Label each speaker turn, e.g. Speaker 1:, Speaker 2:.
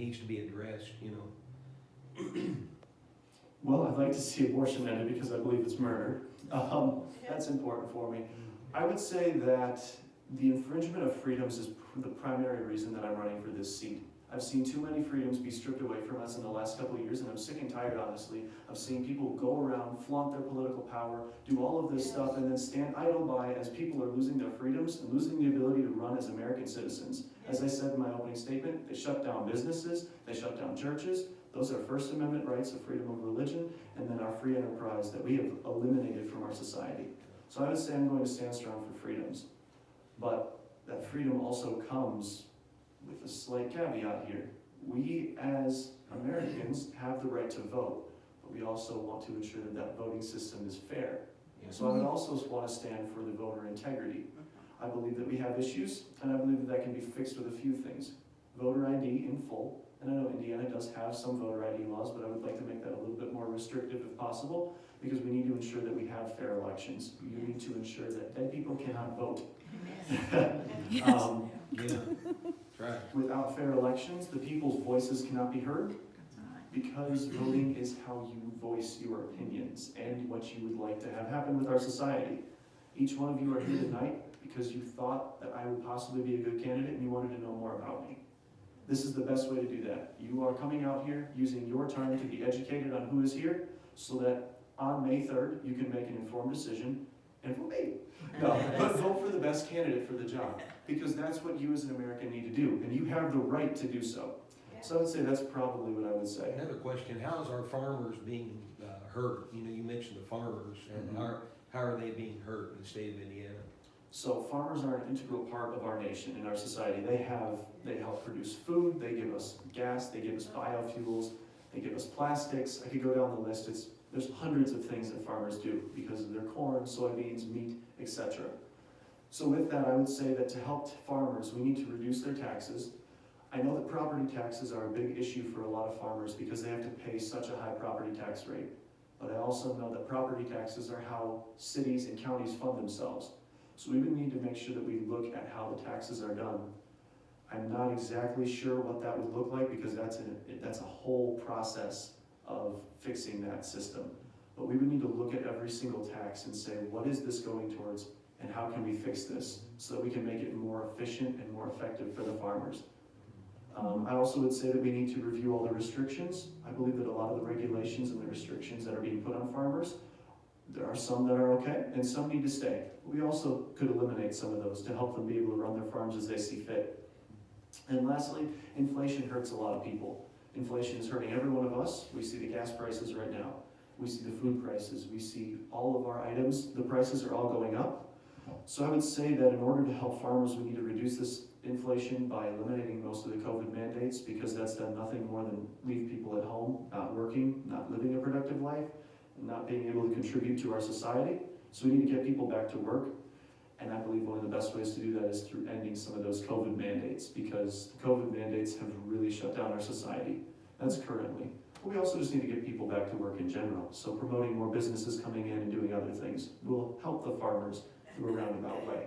Speaker 1: needs to be addressed, you know.
Speaker 2: Well, I'd like to see abortion ended because I believe it's murder. That's important for me. I would say that the infringement of freedoms is the primary reason that I'm running for this seat. I've seen too many freedoms be stripped away from us in the last couple of years, and I'm sick and tired, honestly, of seeing people go around, flaunt their political power, do all of this stuff, and then stand idle by as people are losing their freedoms and losing the ability to run as American citizens. As I said in my opening statement, they shut down businesses, they shut down churches. Those are First Amendment rights of freedom of religion, and then our free enterprise that we have eliminated from our society. So I would say I'm going to stand strong for freedoms. But that freedom also comes with a slight caveat here. We as Americans have the right to vote, but we also want to ensure that that voting system is fair. So I would also want to stand for the voter integrity. I believe that we have issues, and I believe that that can be fixed with a few things. Voter ID in full, and I know Indiana does have some voter ID laws, but I would like to make that a little bit more restrictive if possible, because we need to ensure that we have fair elections. We need to ensure that dead people cannot vote.
Speaker 1: Right.
Speaker 2: Without fair elections, the people's voices cannot be heard, because voting is how you voice your opinions and what you would like to have happen with our society. Each one of you are here tonight because you thought that I would possibly be a good candidate and you wanted to know more about me. This is the best way to do that. You are coming out here using your time to be educated on who is here, so that on May 3rd, you can make an informed decision and vote me. No, but vote for the best candidate for the job, because that's what you as an American need to do, and you have the right to do so. So I would say that's probably what I would say.
Speaker 1: Another question, how is our farmers being hurt? You know, you mentioned the farmers, and how are they being hurt in the state of Indiana?
Speaker 2: So farmers are an integral part of our nation and our society. They help produce food, they give us gas, they give us biofuels, they give us plastics. I could go down the list. There's hundreds of things that farmers do because of their corn, soybeans, meat, etc. So with that, I would say that to help farmers, we need to reduce their taxes. I know that property taxes are a big issue for a lot of farmers because they have to pay such a high property tax rate. But I also know that property taxes are how cities and counties fund themselves. So we would need to make sure that we look at how the taxes are done. I'm not exactly sure what that would look like because that's a whole process of fixing that system. But we would need to look at every single tax and say, what is this going towards and how can we fix this so that we can make it more efficient and more effective for the farmers. I also would say that we need to review all the restrictions. I believe that a lot of the regulations and the restrictions that are being put on farmers, there are some that are okay and some need to stay. We also could eliminate some of those to help them be able to run their farms as they see fit. And lastly, inflation hurts a lot of people. Inflation is hurting every one of us. We see the gas prices right now. We see the food prices. We see all of our items. The prices are all going up. So I would say that in order to help farmers, we need to reduce this inflation by eliminating most of the COVID mandates, because that's done nothing more than leave people at home, not working, not living a productive life, and not being able to contribute to our society. So we need to get people back to work. And I believe one of the best ways to do that is through ending some of those COVID mandates, because the COVID mandates have really shut down our society. That's currently. But we also just need to get people back to work in general. So promoting more businesses coming in and doing other things will help the farmers through a roundabout way.